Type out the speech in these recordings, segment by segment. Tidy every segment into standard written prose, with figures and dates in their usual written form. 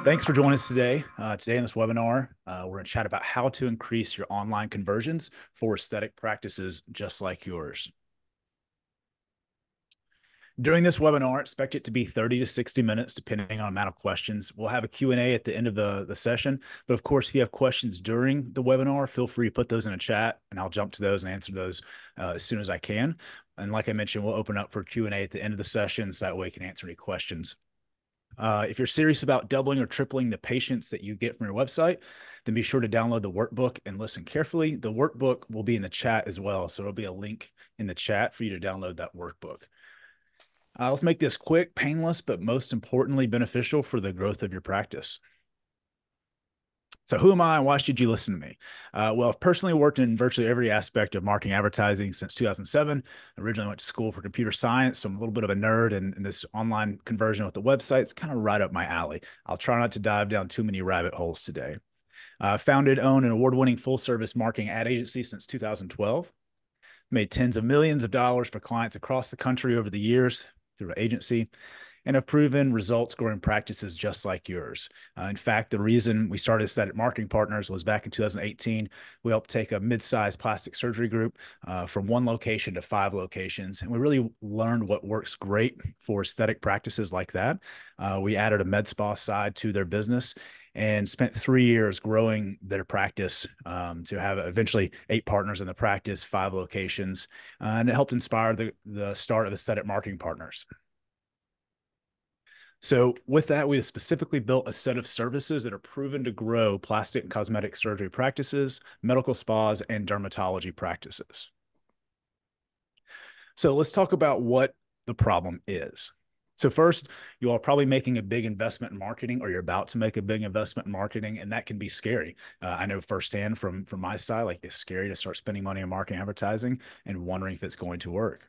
Thanks for joining us today. Today in this webinar, we're going to chat about how to increase your online conversions for aesthetic practices just like yours. During this webinar, expect it to be 30 to 60 minutes, depending on amount of questions. We'll have a Q&A at the end of the session. But of course, if you have questions during the webinar, feel free to put those in a chat, and I'll jump to those and answer those as soon as I can. And like I mentioned, we'll open up for Q&A at the end of the session, so that way you can answer any questions. If you're serious about doubling or tripling the patients that you get from your website, then be sure to download the workbook and listen carefully. The workbook will be in the chat as well, so there'll be a link in the chat for you to download that workbook. Let's make this quick, painless, but most importantly, beneficial for the growth of your practice. So who am I and why should you listen to me? Well, I've personally worked in virtually every aspect of marketing advertising since 2007. I originally went to school for computer science, so I'm a little bit of a nerd, and this online conversion with the website is kind of right up my alley. I'll try not to dive down too many rabbit holes today. Founded, owned, an award-winning full-service marketing ad agency since 2012. Made tens of millions of dollars for clients across the country over the years through an agency, and have proven results growing practices just like yours. In fact, the reason we started Aesthetic Marketing Partners was back in 2018. We helped take a mid-sized plastic surgery group from one location to 5 locations, and we really learned what works great for aesthetic practices like that. We added a med spa side to their business and spent 3 years growing their practice to have eventually 8 partners in the practice, 5 locations, and it helped inspire the start of Aesthetic Marketing Partners. So with that, we have specifically built a set of services that are proven to grow plastic and cosmetic surgery practices, medical spas, and dermatology practices. So let's talk about what the problem is. So first, you are probably making a big investment in marketing, or you're about to make a big investment in marketing, and that can be scary. I know firsthand from my side, like it's scary to start spending money on marketing advertising and wondering if it's going to work.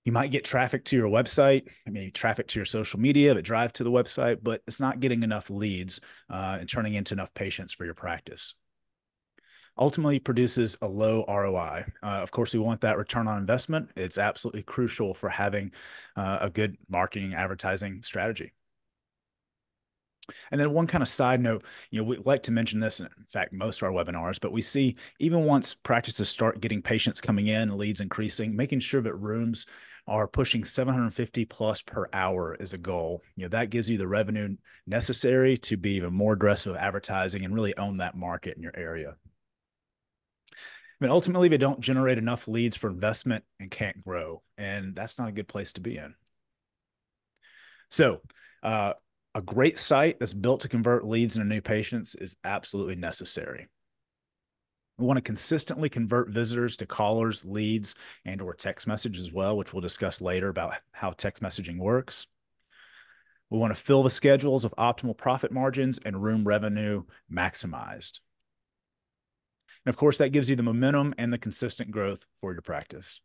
You might get traffic to your website, maybe traffic to your social media that drive to the website, but it's not getting enough leads and turning into enough patients for your practice. Ultimately produces a low ROI. Of course, we want that return on investment. It's absolutely crucial for having a good marketing advertising strategy. And then one kind of side note, we like to mention this, in fact, most of our webinars, but we see even once practices start getting patients coming in, leads increasing, making sure that rooms are pushing 750 plus per hour is a goal. That gives you the revenue necessary to be even more aggressive advertising and really own that market in your area. I mean, ultimately, they don't generate enough leads for investment and can't grow, and that's not a good place to be in. So, a great site that's built to convert leads into new patients is absolutely necessary. We want to consistently convert visitors to callers, leads, and or text messages as well, which we'll discuss later about how text messaging works. We want to fill the schedules of optimal profit margins and room revenue maximized. And of course, that gives you the momentum and the consistent growth for your practice.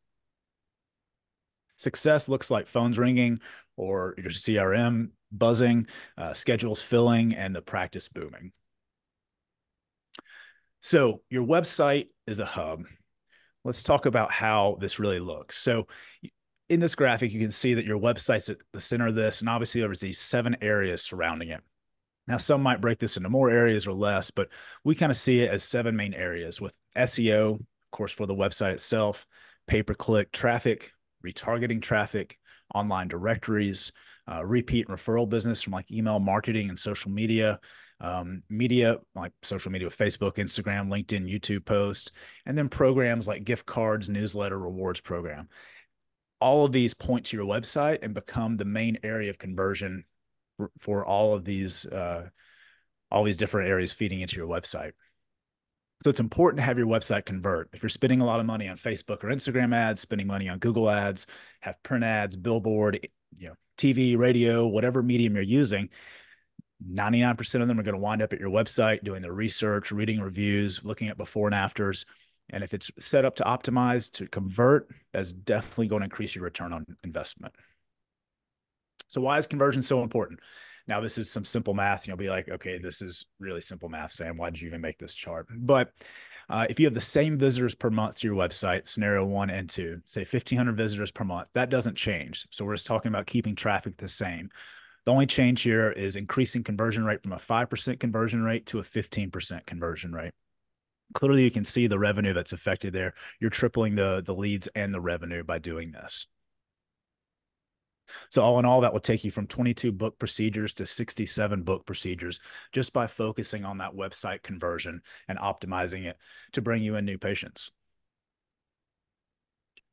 Success looks like phones ringing or your CRM buzzing, schedules filling, and the practice booming. So your website is a hub. Let's talk about how this really looks. So in this graphic, you can see that your website's at the center of this, and obviously there's these 7 areas surrounding it. Now, some might break this into more areas or less, but we kind of see it as 7 main areas with SEO, of course, for the website itself, pay-per-click traffic, retargeting traffic, online directories, repeat and referral business from like email marketing and social media, media like social media with Facebook, Instagram, LinkedIn, YouTube posts, and then programs like gift cards, newsletter, rewards program. All of these point to your website and become the main area of conversion for all these different areas feeding into your website. So it's important to have your website convert. If you're spending a lot of money on Facebook or Instagram ads, spending money on Google ads, have print ads, billboard, TV, radio, whatever medium you're using, 99% of them are going to wind up at your website doing the research, reading reviews, looking at before and afters. And if it's set up to optimize to convert, that's definitely going to increase your return on investment. So why is conversion so important? Now, this is some simple math. You'll be like, okay, this is really simple math, Sam. Why did you even make this chart? But if you have the same visitors per month to your website, scenario 1 and 2, say 1,500 visitors per month, that doesn't change. So we're just talking about keeping traffic the same. The only change here is increasing conversion rate from a 5% conversion rate to a 15% conversion rate. Clearly, you can see the revenue that's affected there. You're tripling the leads and the revenue by doing this. So all in all, that will take you from 22 book procedures to 67 book procedures just by focusing on that website conversion and optimizing it to bring you in new patients.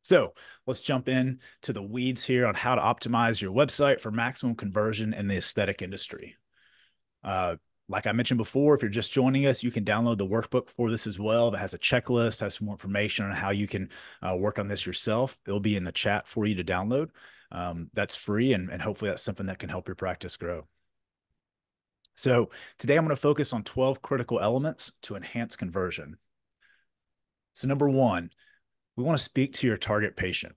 So let's jump in to the weeds here on how to optimize your website for maximum conversion in the aesthetic industry. Like I mentioned before, if you're just joining us, you can download the workbook for this as well. That has a checklist, has some more information on how you can work on this yourself. It'll be in the chat for you to download. That's free, and hopefully that's something that can help your practice grow. So today I'm going to focus on 12 critical elements to enhance conversion. So number one, we want to speak to your target patient.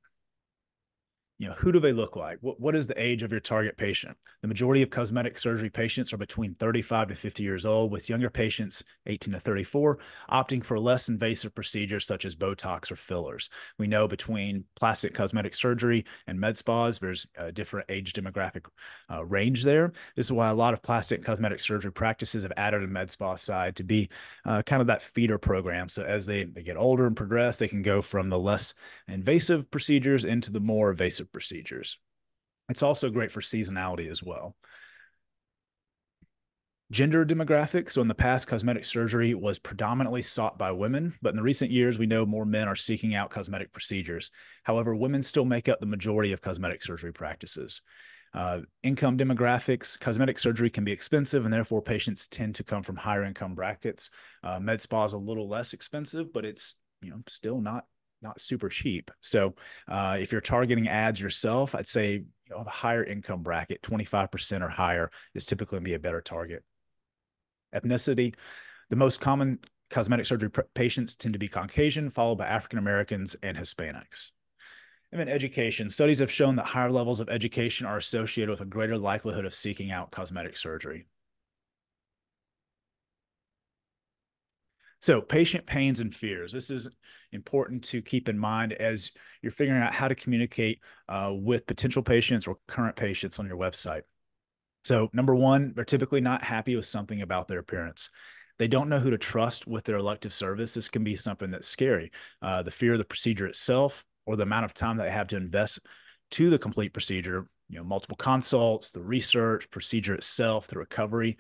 Who do they look like? What is the age of your target patient? The majority of cosmetic surgery patients are between 35 to 50 years old, with younger patients, 18 to 34, opting for less invasive procedures such as Botox or fillers. We know between plastic cosmetic surgery and med spas, there's a different age demographic range there. This is why a lot of plastic cosmetic surgery practices have added a med spa side to be kind of that feeder program. So as they get older and progress, they can go from the less invasive procedures into the more invasive procedures. It's also great for seasonality as well. Gender demographics. So in the past, cosmetic surgery was predominantly sought by women, but in the recent years, we know more men are seeking out cosmetic procedures. However, women still make up the majority of cosmetic surgery practices. Income demographics. Cosmetic surgery can be expensive, and therefore patients tend to come from higher income brackets. Med spa is a little less expensive, but it's still not super cheap. So if you're targeting ads yourself, I'd say a higher income bracket, 25% or higher, is typically going to be a better target. Ethnicity. The most common cosmetic surgery patients tend to be Caucasian, followed by African Americans and Hispanics. And then education. Studies have shown that higher levels of education are associated with a greater likelihood of seeking out cosmetic surgery. So patient pains and fears. This is important to keep in mind as you're figuring out how to communicate with potential patients or current patients on your website. So number one, they're typically not happy with something about their appearance. They don't know who to trust with their elective service. This can be something that's scary. The fear of the procedure itself or the amount of time that they have to invest to the complete procedure, multiple consults, the research, procedure itself, the recovery.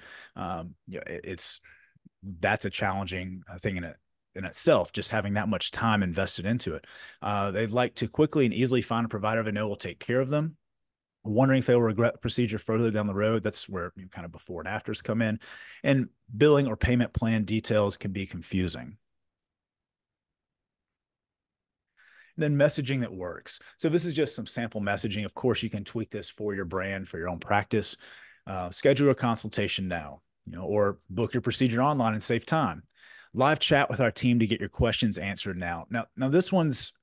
That's a challenging thing in itself, just having that much time invested into it. They'd like to quickly and easily find a provider they know will take care of them. Wondering if they'll regret the procedure further down the road. That's where kind of before and afters come in. And billing or payment plan details can be confusing. And then messaging that works. So this is just some sample messaging. Of course, you can tweak this for your brand, for your own practice. Schedule a consultation now, or book your procedure online and save time. Live chat with our team to get your questions answered now. Now this one's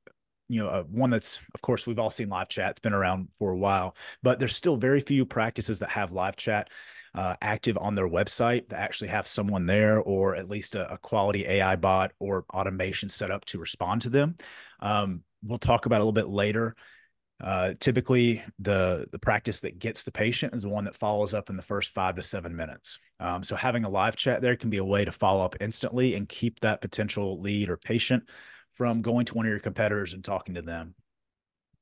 one that's, of course, we've all seen live chat. It's been around for a while, but there's still very few practices that have live chat active on their website that actually have someone there, or at least a quality AI bot or automation set up to respond to them. We'll talk about a little bit later. Typically, the practice that gets the patient is the one that follows up in the first 5 to 7 minutes. So having a live chat there can be a way to follow up instantly and keep that potential lead or patient from going to one of your competitors and talking to them.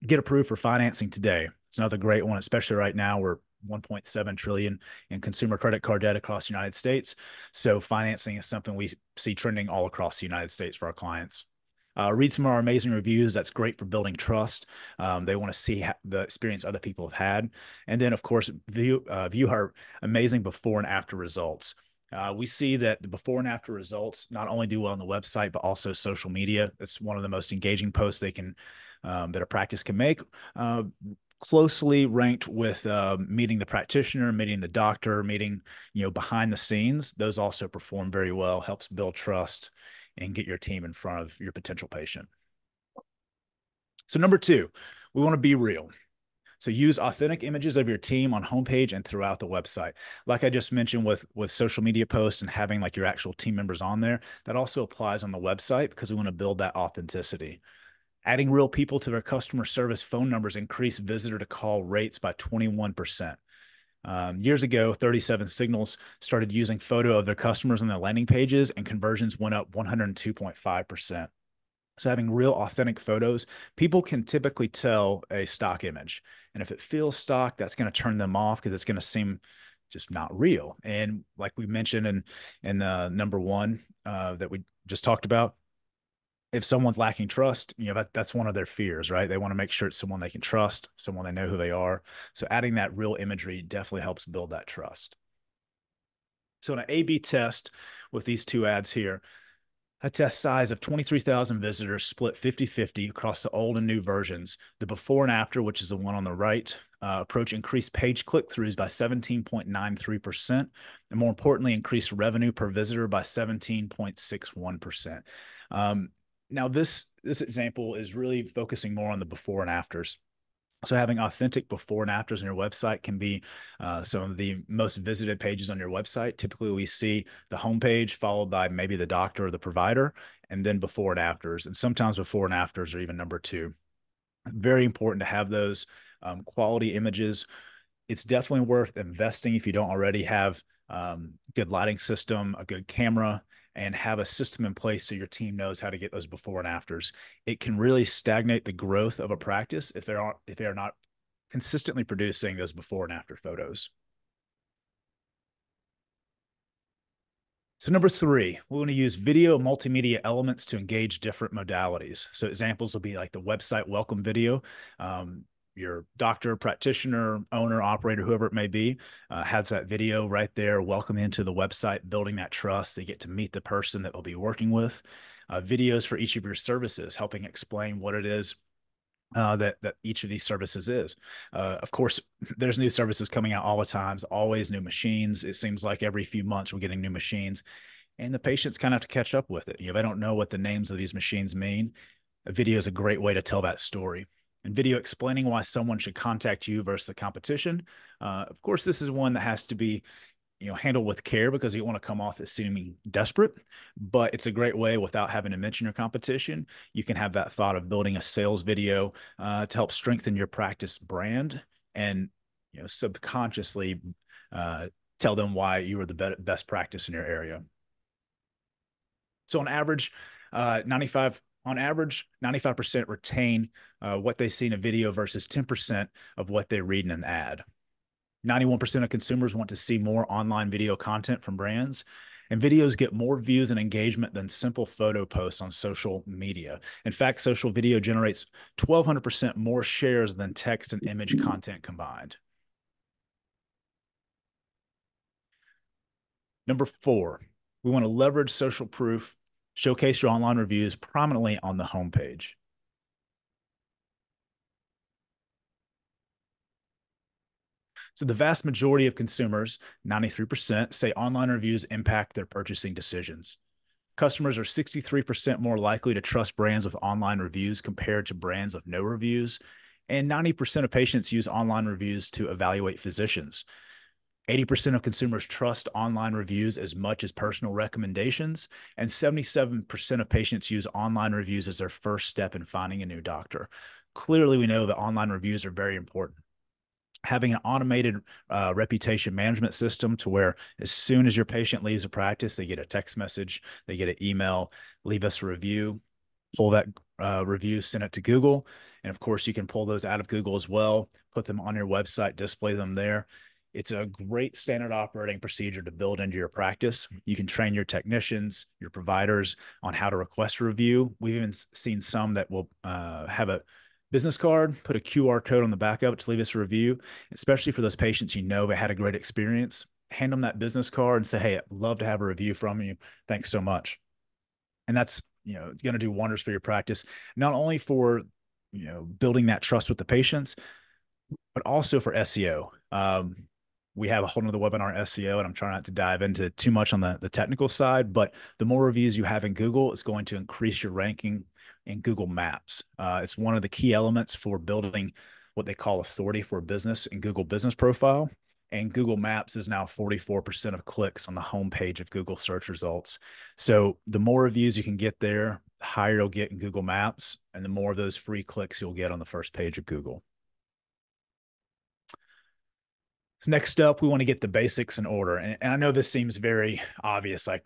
Get approved for financing today. It's another great one, especially right now. We're 1.7 trillion in consumer credit card debt across the United States. So financing is something we see trending all across the United States for our clients. Read some of our amazing reviews. That's great for building trust. They want to see the experience other people have had. And then, of course, view our amazing before and after results. We see that the before and after results not only do well on the website, but also social media. It's one of the most engaging posts they can that a practice can make. Closely ranked with meeting the practitioner, meeting the doctor, meeting behind the scenes. Those also perform very well. Helps build trust and get your team in front of your potential patient. So number two, we want to be real. So use authentic images of your team on homepage and throughout the website. Like I just mentioned with social media posts and having like your actual team members on there, that also applies on the website because we want to build that authenticity. Adding real people to their customer service phone numbers increase visitor to call rates by 21%. Years ago, 37 Signals started using photo of their customers on their landing pages, and conversions went up 102.5%. So having real authentic photos, people can typically tell a stock image. And if it feels stock, that's going to turn them off because it's going to seem just not real. And like we mentioned in the number one that we just talked about, if someone's lacking trust, that's one of their fears, right? They want to make sure it's someone they can trust, someone they know who they are. So adding that real imagery definitely helps build that trust. So in an A/B test with these two ads here, a test size of 23,000 visitors split 50-50 across the old and new versions. The before and after, which is the one on the right, approach increased page click-throughs by 17.93%, and more importantly, increased revenue per visitor by 17.61%. Now, this example is really focusing more on the before and afters. So having authentic before and afters on your website can be some of the most visited pages on your website. Typically, we see the homepage followed by maybe the doctor or the provider, and then before and afters. And sometimes before and afters are even number two. Very important to have those quality images. It's definitely worth investing if you don't already have good lighting system, a good camera, and have a system in place so your team knows how to get those before and afters. It can really stagnate the growth of a practice if they're not consistently producing those before and after photos. So number three, we want to use video multimedia elements to engage different modalities. So examples will be like the website welcome video. Your doctor, practitioner, owner, operator, whoever it may be, has that video right there, welcome into the website, building that trust. They get to meet the person that they'll be working with. Videos for each of your services, helping explain what it is that each of these services is. Of course, there's new services coming out all the time. Always new machines. It seems like every few months we're getting new machines, and the patients kind of have to catch up with it. They don't know what the names of these machines mean. A video is a great way to tell that story. And video explaining why someone should contact you versus the competition. Of course, this is one that has to be handled with care because you want to come off as seeming desperate, but it's a great way without having to mention your competition. You can have that thought of building a sales video to help strengthen your practice brand and subconsciously tell them why you are the best practice in your area. So on average, 95% retain what they see in a video versus 10% of what they read in an ad. 91% of consumers want to see more online video content from brands, and videos get more views and engagement than simple photo posts on social media. In fact, social video generates 1,200% more shares than text and image content combined. Number four, we want to leverage social proof, showcase your online reviews prominently on the homepage. So the vast majority of consumers, 93%, say online reviews impact their purchasing decisions. Customers are 63% more likely to trust brands with online reviews compared to brands with no reviews. And 90% of patients use online reviews to evaluate physicians. 80% of consumers trust online reviews as much as personal recommendations. And 77% of patients use online reviews as their first step in finding a new doctor. Clearly, we know that online reviews are very important. Having an automated reputation management system to where as soon as your patient leaves a practice, they get a text message, they get an email, leave us a review, pull that review, send it to Google. And of course, you can pull those out of Google as well, put them on your website, display them there. It's a great standard operating procedure to build into your practice. You can train your technicians, your providers on how to request a review. We've even seen some that will have a business card, put a QR code on the back of it to leave us a review, especially for those patients they had a great experience. Hand them that business card and say, hey, I'd love to have a review from you. Thanks so much. And that's going to do wonders for your practice, not only for building that trust with the patients, but also for SEO. We have a whole nother webinar on SEO, and I'm trying not to dive into too much on the technical side, but the more reviews you have in Google, it's going to increase your ranking in Google Maps. It's one of the key elements for building what they call authority for a business in Google Business Profile. And Google Maps is now 44% of clicks on the homepage of Google search results. So the more reviews you can get there, the higher you'll get in Google Maps, and the more of those free clicks you'll get on the first page of Google. So next up, we want to get the basics in order. And I know this seems very obvious, like,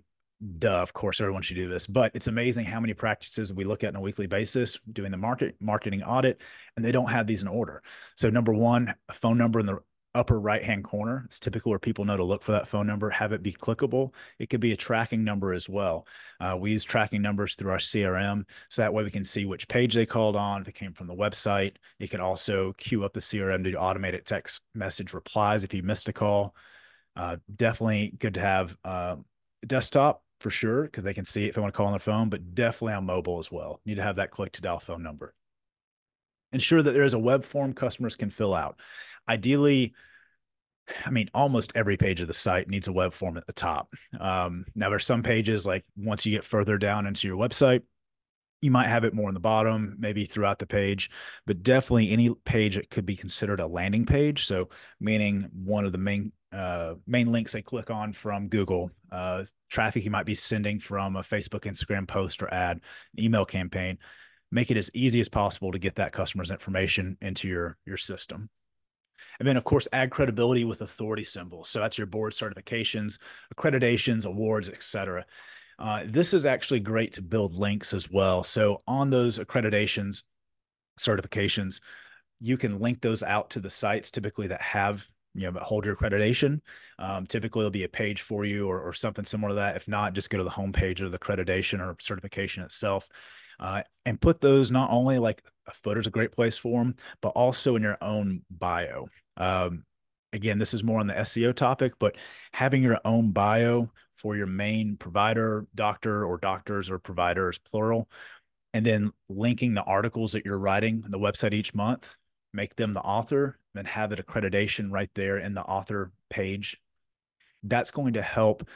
duh, of course, everyone should do this, but it's amazing how many practices we look at on a weekly basis doing the marketing audit, and they don't have these in order. So number one, a phone number in the upper right-hand corner. It's typically where people know to look for that phone number, have it be clickable. It could be a tracking number as well. We use tracking numbers through our CRM, so that way we can see which page they called on, if it came from the website. You can also queue up the CRM to do automated text message replies if you missed a call. Definitely good to have desktop for sure, because they can see it if they want to call on their phone, but definitely on mobile as well. You need to have that click to dial phone number. Ensure that there is a web form customers can fill out. Ideally, I mean, almost every page of the site needs a web form at the top. Now, there's some pages, like once you get further down into your website, you might have it more in the bottom, maybe throughout the page, but definitely any page that could be considered a landing page. So meaning one of the main links they click on from Google, traffic you might be sending from a Facebook, Instagram post or ad, email campaign. Make it as easy as possible to get that customer's information into your system. And then, of course, add credibility with authority symbols. So that's your board certifications, accreditations, awards, etc. This is actually great to build links as well. So on those accreditations, certifications, you can link those out to the sites typically that have, that hold your accreditation. Typically, there'll be a page for you or something similar to that. If not, just go to the homepage of the accreditation or certification itself. And put those not only like a footer's a great place for them, but also in your own bio. Again, this is more on the SEO topic, but having your own bio for your main provider, doctor or doctors or providers, plural, and then linking the articles that you're writing on the website each month, make them the author, then have that accreditation right there in the author page. That's going to help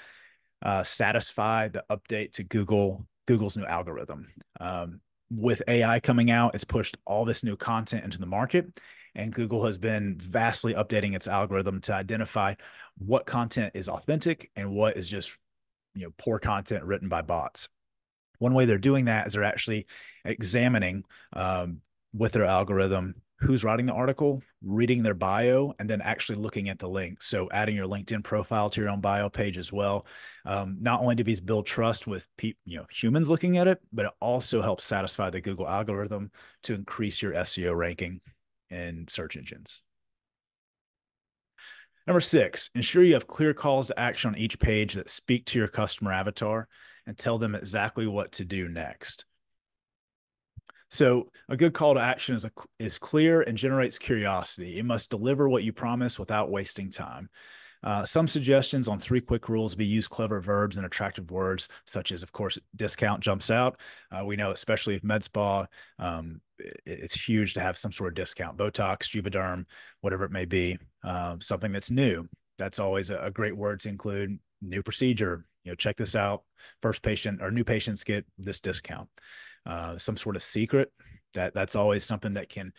satisfy the update to Google's new algorithm. With AI coming out, it's pushed all this new content into the market, and Google has been vastly updating its algorithm to identify what content is authentic and what is just poor content written by bots. One way they're doing that is they're actually examining with their algorithm who's writing the article, reading their bio, and then actually looking at the link. So adding your LinkedIn profile to your own bio page as well. Not only do these build trust with humans looking at it, but it also helps satisfy the Google algorithm to increase your SEO ranking in search engines. Number 6, ensure you have clear calls to action on each page that speak to your customer avatar and tell them exactly what to do next. So a good call to action is clear and generates curiosity. It must deliver what you promise without wasting time. Some suggestions on 3 quick rules: be use clever verbs and attractive words, such as, of course, discount jumps out. We know, especially if med spa, it's huge to have some sort of discount. Botox, Juvederm, whatever it may be, something that's new. That's always a great word to include. New procedure, check this out. First patient or new patients get this discount. Some sort of secret, that's always something that can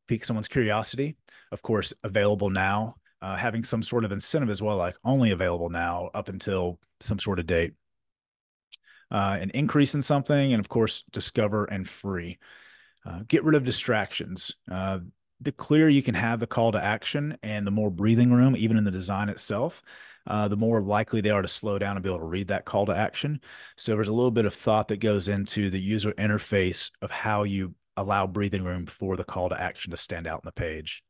pique someone's curiosity. Of course, available now, having some sort of incentive as well, like only available now up until some sort of date. An increase in something, and of course, discover and free. Get rid of distractions. The clearer you can have the call to action and the more breathing room, even in the design itself, the more likely they are to slow down and be able to read that call to action. So there's a little bit of thought that goes into the user interface of how you allow breathing room for the call to action to stand out on the page.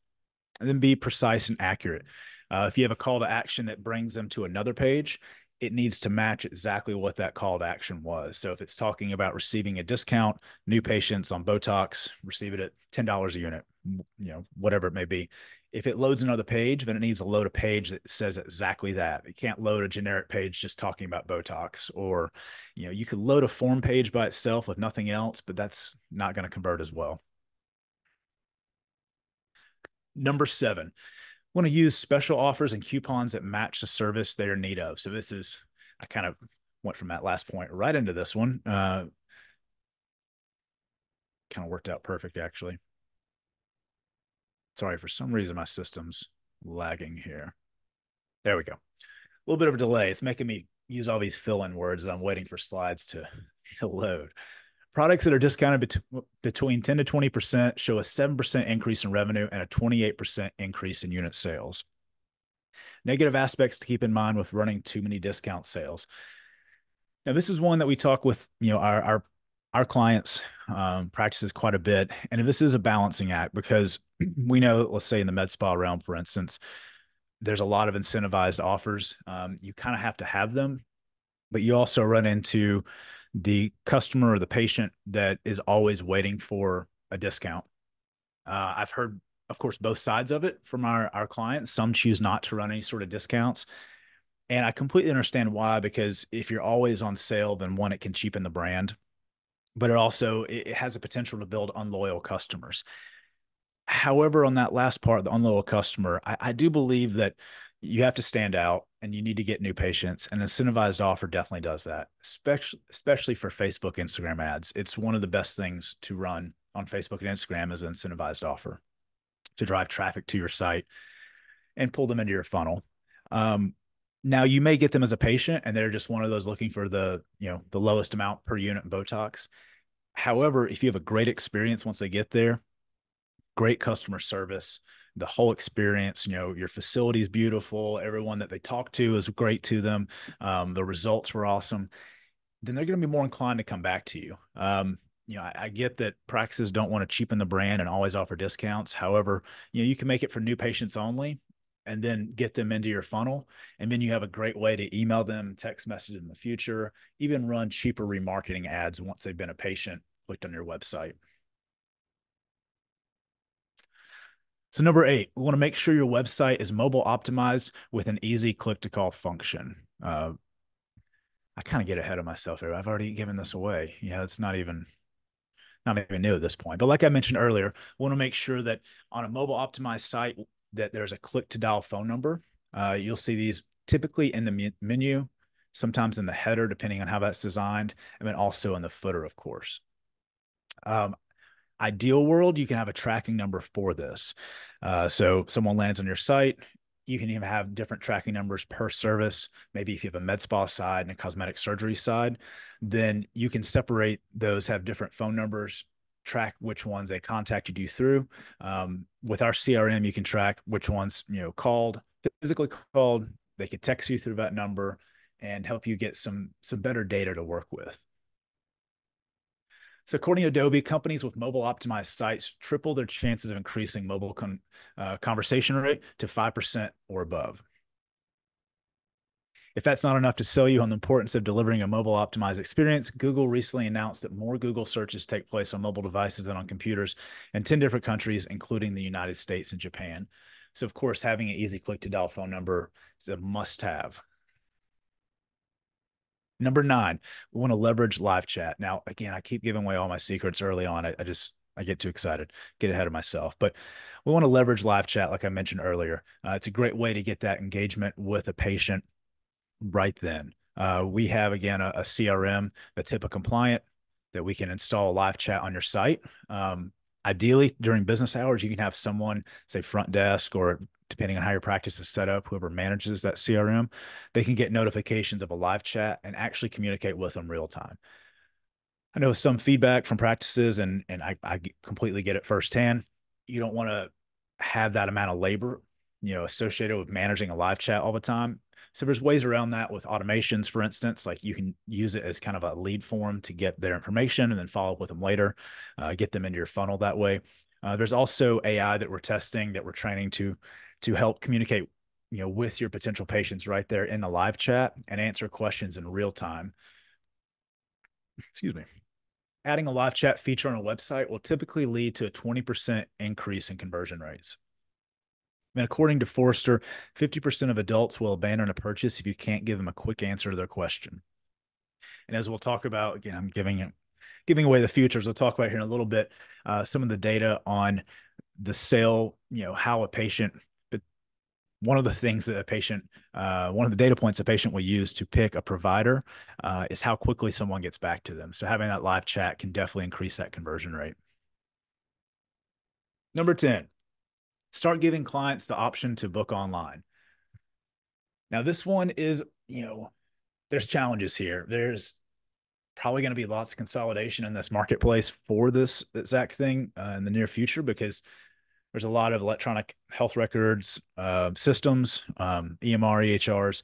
And then be precise and accurate. If you have a call to action that brings them to another page, it needs to match exactly what that call to action was. So if it's talking about receiving a discount, new patients on Botox, receive it at $10 a unit, whatever it may be. If it loads another page, then it needs to load a page that says exactly that. It can't load a generic page just talking about Botox, or, you could load a form page by itself with nothing else, but that's not going to convert as well. Number 7, want to use special offers and coupons that match the service they're in need of. So this is, I kind of went from that last point right into this one. Kind of worked out perfect, actually. Sorry, for some reason my system's lagging here. There we go. A little bit of a delay. It's making me use all these fill-in words that I'm waiting for slides to load. Products that are discounted between 10 to 20% show a 7% increase in revenue and a 28% increase in unit sales. Negative aspects to keep in mind with running too many discount sales. Now, this is one that we talk with, our clients, practices quite a bit, and this is a balancing act because we know, let's say in the med spa realm, for instance, there's a lot of incentivized offers. You kind of have to have them, but you also run into the customer or the patient that is always waiting for a discount. I've heard, of course, both sides of it from our clients. Some choose not to run any sort of discounts. And I completely understand why, because if you're always on sale, then one, it can cheapen the brand, but it has a potential to build unloyal customers. However, on that last part, the unloyal customer, I do believe that you have to stand out and you need to get new patients. An incentivized offer definitely does that, especially for Facebook, Instagram ads. It's one of the best things to run on Facebook and Instagram is an incentivized offer to drive traffic to your site and pull them into your funnel. Now you may get them as a patient and they're just one of those looking for the lowest amount per unit in Botox. However, if you have a great experience once they get there, great customer service, the whole experience, your facility is beautiful. Everyone that they talk to is great to them. The results were awesome. Then they're going to be more inclined to come back to you. I get that practices don't want to cheapen the brand and always offer discounts. However, you can make it for new patients only and then get them into your funnel. And then you have a great way to email them, text message in the future, even run cheaper remarketing ads once they've been a patient, clicked on your website. So number 8, we want to make sure your website is mobile optimized with an easy click to call function. I kind of get ahead of myself here. I've already given this away. Yeah, it's not even new at this point. But like I mentioned earlier, we want to make sure that on a mobile optimized site that there's a click to dial phone number. You'll see these typically in the menu, sometimes in the header, depending on how that's designed, and then also in the footer, of course. Ideal world, you can have a tracking number for this. So someone lands on your site, you can even have different tracking numbers per service. Maybe if you have a med spa side and a cosmetic surgery side, then you can separate those, have different phone numbers, track which ones they contacted you through. With our CRM, you can track which ones, called, physically called. They could text you through that number and help you get some better data to work with. So according to Adobe, companies with mobile optimized sites triple their chances of increasing mobile conversation rate to 5% or above. If that's not enough to sell you on the importance of delivering a mobile optimized experience, Google recently announced that more Google searches take place on mobile devices than on computers in 10 different countries, including the United States and Japan. So of course, having an easy click to dial phone number is a must have. Number 9, we want to leverage live chat. Now, again, I keep giving away all my secrets early on. I get too excited, get ahead of myself. But we want to leverage live chat, like I mentioned earlier. It's a great way to get that engagement with a patient right then. We have, again, a CRM that's HIPAA compliant that we can install live chat on your site. Ideally, during business hours, you can have someone, say front desk, or depending on how your practice is set up, whoever manages that CRM, they can get notifications of a live chat and actually communicate with them real time. I know some feedback from practices, and I completely get it firsthand. You don't want to have that amount of labor, associated with managing a live chat all the time. So there's ways around that with automations, for instance, like you can use it as kind of a lead form to get their information and then follow up with them later, get them into your funnel that way. There's also AI that we're testing, that we're training to help communicate, with your potential patients right there in the live chat and answer questions in real time. Excuse me. Adding a live chat feature on a website will typically lead to a 20% increase in conversion rates. And according to Forrester, 50% of adults will abandon a purchase if you can't give them a quick answer to their question. And as we'll talk about, again, I'm giving away the futures. We'll talk about here in a little bit, some of the data on the sale, how a patient, but one of the things that one of the data points a patient will use to pick a provider is how quickly someone gets back to them. So having that live chat can definitely increase that conversion rate. Number 10, start giving clients the option to book online. Now, this one is, there's challenges here. There's probably going to be lots of consolidation in this marketplace for this exact thing in the near future, because There's a lot of electronic health records systems, EMR, EHRs.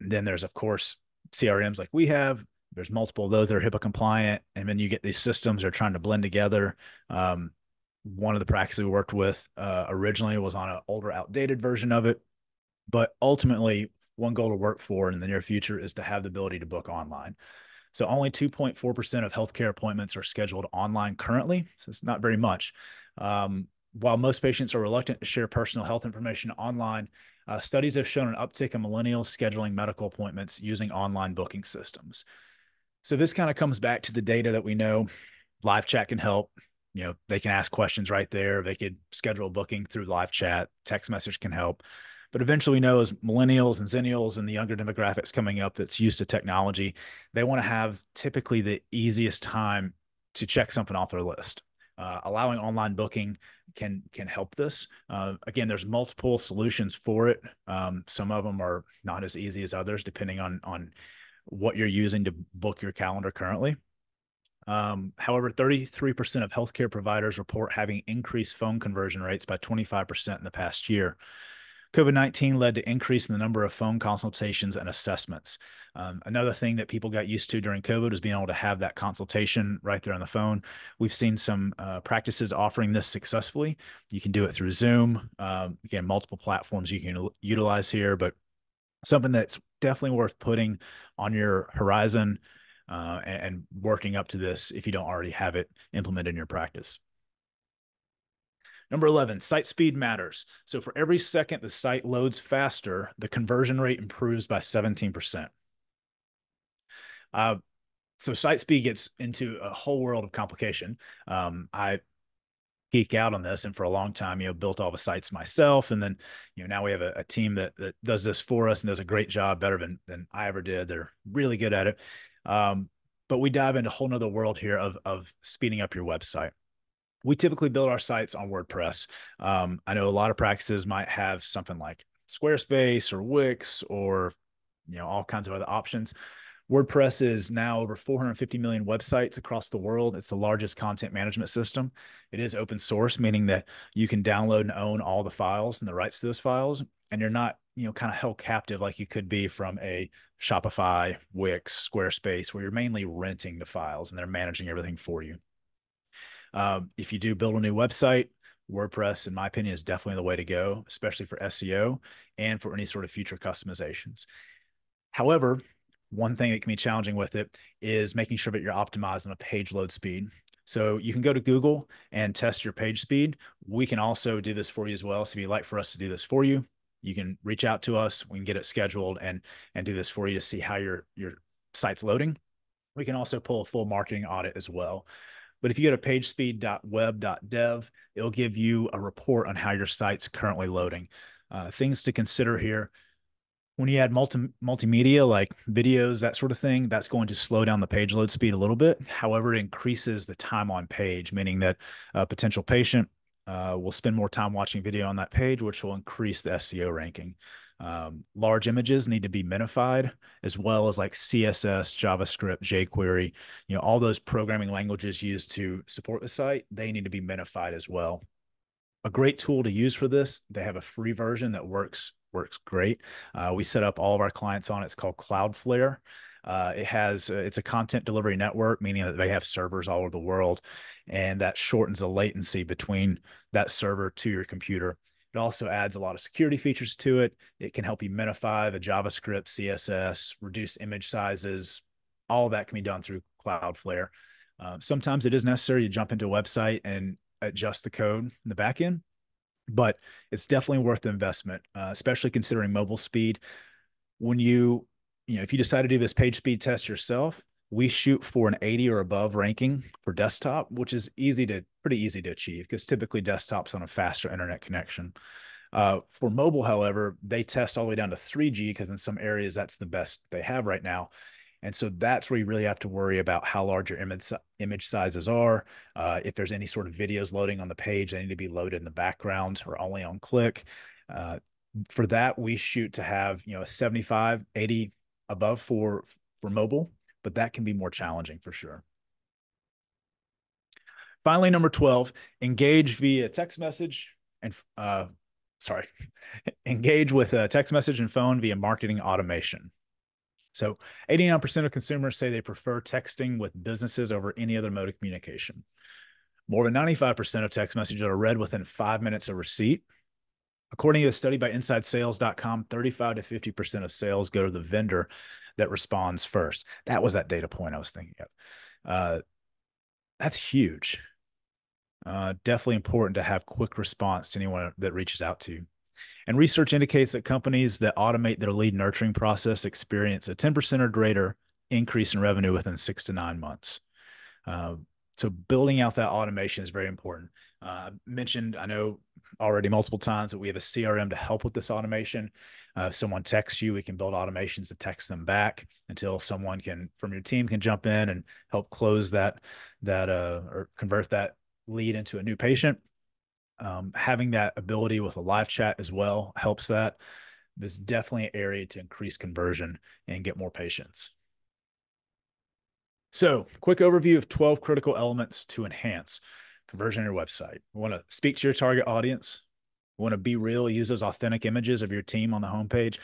Then there's, of course, CRMs like we have. There's multiple of those that are HIPAA compliant. And then you get these systems that are trying to blend together. One of the practices we worked with originally was on an older, outdated version of it. But ultimately, one goal to work for in the near future is to have the ability to book online. So only 2.4% of healthcare appointments are scheduled online currently. So it's not very much. While most patients are reluctant to share personal health information online, studies have shown an uptick in millennials scheduling medical appointments using online booking systems. So this kind of comes back to the data that we know. Live chat can help. They can ask questions right there. They could schedule a booking through live chat. Text message can help. But eventually, we know as millennials and zennials and the younger demographics coming up that's used to technology, they want to have typically the easiest time to check something off their list. Allowing online booking can help this. Again, there's multiple solutions for it. Some of them are not as easy as others, depending on what you're using to book your calendar currently. However, 33% of healthcare providers report having increased phone conversion rates by 25% in the past year. COVID-19 led to increase in the number of phone consultations and assessments. Another thing that people got used to during COVID was being able to have that consultation right there on the phone. We've seen some practices offering this successfully. You can do it through Zoom. Again, multiple platforms you can utilize here, but something that's definitely worth putting on your horizon and working up to this if you don't already have it implemented in your practice. Number 11, site speed matters. So for every second the site loads faster, the conversion rate improves by 17%. So site speed gets into a whole world of complication. I geek out on this, and for a long time, built all the sites myself. And then, now we have a team that does this for us and does a great job, better than I ever did. They're really good at it. But we dive into a whole nother world here of speeding up your website. We typically build our sites on WordPress. I know a lot of practices might have something like Squarespace or Wix or all kinds of other options. WordPress is now over 450 million websites across the world. It's the largest content management system. It is open source, meaning that you can download and own all the files and the rights to those files, and you're not kind of held captive like you could be from a Shopify, Wix, Squarespace, where you're mainly renting the files and they're managing everything for you. If you do build a new website, WordPress, in my opinion, is definitely the way to go, especially for SEO and for any sort of future customizations. However, one thing that can be challenging with it is making sure that you're optimized on a page load speed. So you can go to Google and test your page speed. We can also do this for you as well. So if you'd like for us to do this for you, you can reach out to us. We can get it scheduled and do this for you to see how your site's loading. We can also pull a full marketing audit as well. But if you go to pagespeed.web.dev, it'll give you a report on how your site's currently loading. Things to consider here. When you add multimedia like videos, that sort of thing, that's going to slow down the page load speed a little bit. However, it increases the time on page, meaning that a potential patient will spend more time watching video on that page, which will increase the SEO ranking. Large images need to be minified, as well as like CSS, JavaScript, jQuery, all those programming languages used to support the site, they need to be minified as well. A great tool to use for this, they have a free version that works great. We set up all of our clients on it. It's called Cloudflare. It's a content delivery network, meaning that they have servers all over the world, and that shortens the latency between that server to your computer. It also adds a lot of security features to it. It can help you minify the JavaScript, CSS, reduce image sizes. All of that can be done through Cloudflare. Sometimes it is necessary to jump into a website and adjust the code in the back end, but it's definitely worth the investment, especially considering mobile speed. When if you decide to do this page speed test yourself, we shoot for an 80 or above ranking for desktop, which is pretty easy to achieve because typically desktops on a faster internet connection. For mobile, however, they test all the way down to 3G because in some areas that's the best they have right now. And so that's where you really have to worry about how large your image sizes are. If there's any sort of videos loading on the page, they need to be loaded in the background or only on click. For that, we shoot to have a 75, 80 above for mobile, but that can be more challenging for sure. Finally, number 12, engage via text message and sorry, engage with a text message and phone via marketing automation. So 89% of consumers say they prefer texting with businesses over any other mode of communication. More than 95% of text messages are read within 5 minutes of receipt. According to a study by InsideSales.com, 35 to 50% of sales go to the vendor that responds first. That was that data point I was thinking of. That's huge. Definitely important to have quick response to anyone that reaches out to you. And research indicates that companies that automate their lead nurturing process experience a 10% or greater increase in revenue within 6 to 9 months. So building out that automation is very important. Mentioned, I know already multiple times that we have a CRM to help with this automation. If someone texts you, we can build automations to text them back until someone from your team can jump in and help close that or convert that lead into a new patient. Having that ability with a live chat as well helps that. This is definitely an area to increase conversion and get more patients. So, quick overview of 12 critical elements to enhance conversion on your website. We want to speak to your target audience. We want to be real, use those authentic images of your team on the homepage. To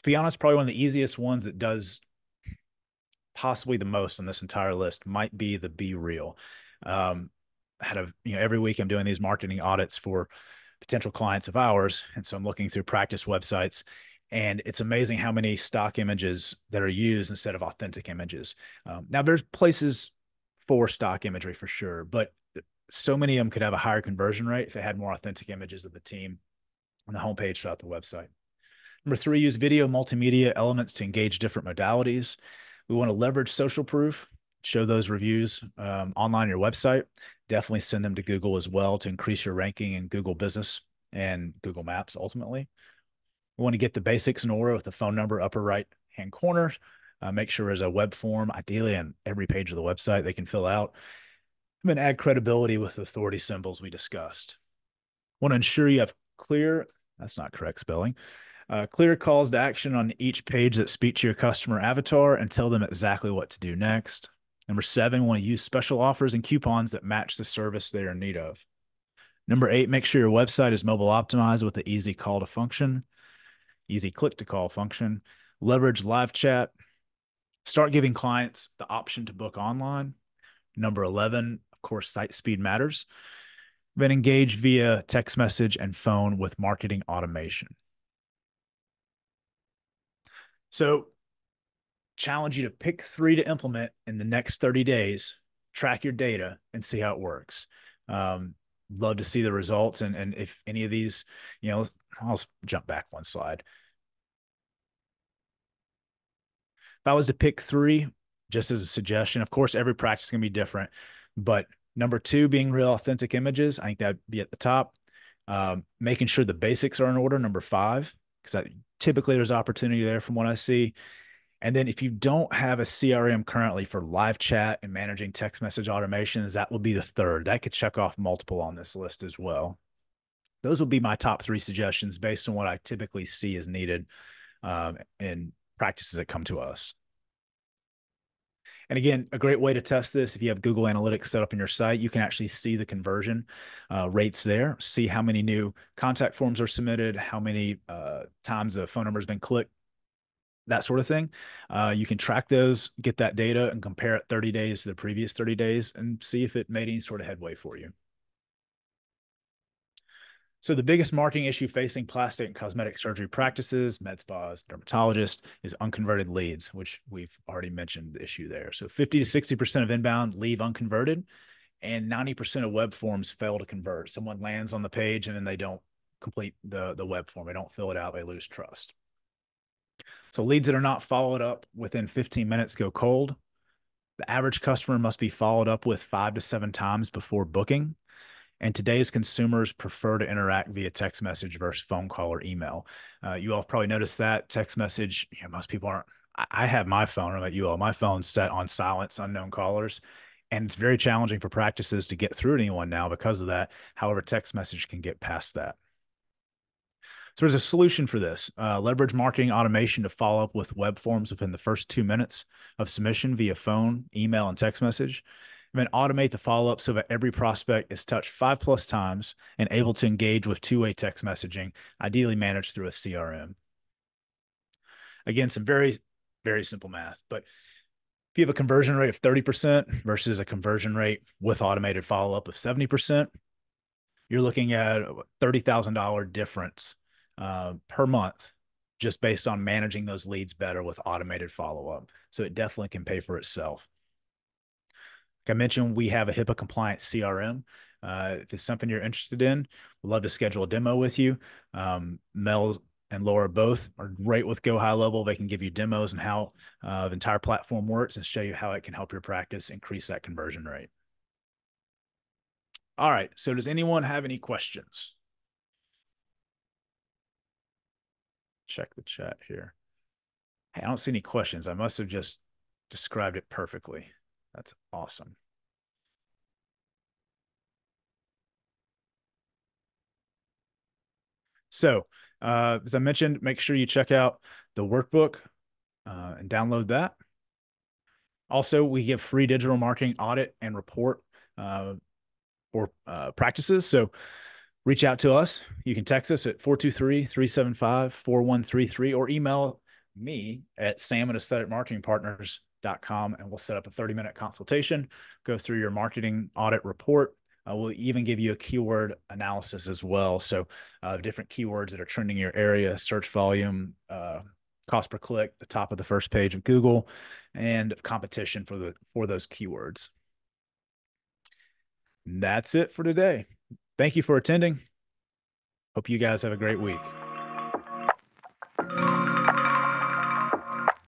be honest, probably one of the easiest ones that does possibly the most on this entire list might be the be real. Every week I'm doing these marketing audits for potential clients of ours. And so I'm looking through practice websites, and it's amazing how many stock images that are used instead of authentic images. Now there's places for stock imagery for sure, but so many of them could have a higher conversion rate if they had more authentic images of the team on the homepage throughout the website. Number 3, use video multimedia elements to engage different modalities. We want to leverage social proof, show those reviews online on your website. Definitely send them to Google as well to increase your ranking in Google Business and Google Maps ultimately. We want to get the basics in order with the phone number upper right-hand corner. Make sure there's a web form, ideally on every page of the website they can fill out. And then add credibility with the authority symbols we discussed. Want to ensure you have clear, that's not correct spelling, clear calls to action on each page that speak to your customer avatar and tell them exactly what to do next. Number 7, want to use special offers and coupons that match the service they are in need of. Number 8, make sure your website is mobile optimized with the easy call to function, easy click to call function. Leverage live chat. Start giving clients the option to book online. Number 11, of course, site speed matters. Then engage via text message and phone with marketing automation. So challenge you to pick 3 to implement in the next 30 days, track your data and see how it works. Love to see the results. And if any of these, I'll jump back one slide. If I was to pick 3, just as a suggestion, of course, every practice is going to be different, but number 2, being real authentic images, I think that'd be at the top. Making sure the basics are in order, number 5, because typically there's opportunity there from what I see. And then if you don't have a CRM currently for live chat and managing text message automations, that will be the 3rd. That could check off multiple on this list as well. Those will be my top 3 suggestions based on what I typically see as needed in practices that come to us. And again, a great way to test this, if you have Google Analytics set up in your site, you can actually see the conversion rates there, see how many new contact forms are submitted, how many times a phone number has been clicked, that sort of thing. You can track those, get that data, and compare it 30 days to the previous 30 days and see if it made any sort of headway for you. So the biggest marketing issue facing plastic and cosmetic surgery practices, med spas, dermatologists, is unconverted leads, which we've already mentioned the issue there. So 50 to 60% of inbound leave unconverted, and 90% of web forms fail to convert. Someone lands on the page and then they don't complete the web form. They don't fill it out. They lose trust. So leads that are not followed up within 15 minutes go cold. The average customer must be followed up with 5 to 7 times before booking. And today's consumers prefer to interact via text message versus phone call or email. You all have probably noticed that text message, most people aren't. I have my phone, I don't know about you all, my phone's set on silence, unknown callers. And it's very challenging for practices to get through to anyone now because of that. However, text message can get past that. So there's a solution for this. Leverage marketing automation to follow up with web forms within the first 2 minutes of submission via phone, email, and text message. And then automate the follow up so that every prospect is touched 5+ times and able to engage with two-way text messaging, ideally managed through a CRM. Again, some very, very simple math, but if you have a conversion rate of 30% versus a conversion rate with automated follow up of 70%, you're looking at a $30,000 difference per month just based on managing those leads better with automated follow up. So it definitely can pay for itself. Like I mentioned, we have a HIPAA compliant CRM. If it's something you're interested in, we'd love to schedule a demo with you. Mel and Laura both are great with Go High Level. They can give you demos and how the entire platform works and show you how it can help your practice increase that conversion rate. All right. So does anyone have any questions? Check the chat here. Hey, I don't see any questions. I must have just described it perfectly. That's awesome. So, as I mentioned, make sure you check out the workbook and download that. Also, we give free digital marketing audit and report for practices. So, reach out to us. You can text us at 423-375-4133 or email me at sam@aestheticmarketingpartners.com and we'll set up a 30-minute consultation, go through your marketing audit report. We'll even give you a keyword analysis as well. So different keywords that are trending in your area, search volume, cost per click, the top of the first page of Google, and competition for those keywords. And that's it for today. Thank you for attending. Hope you guys have a great week.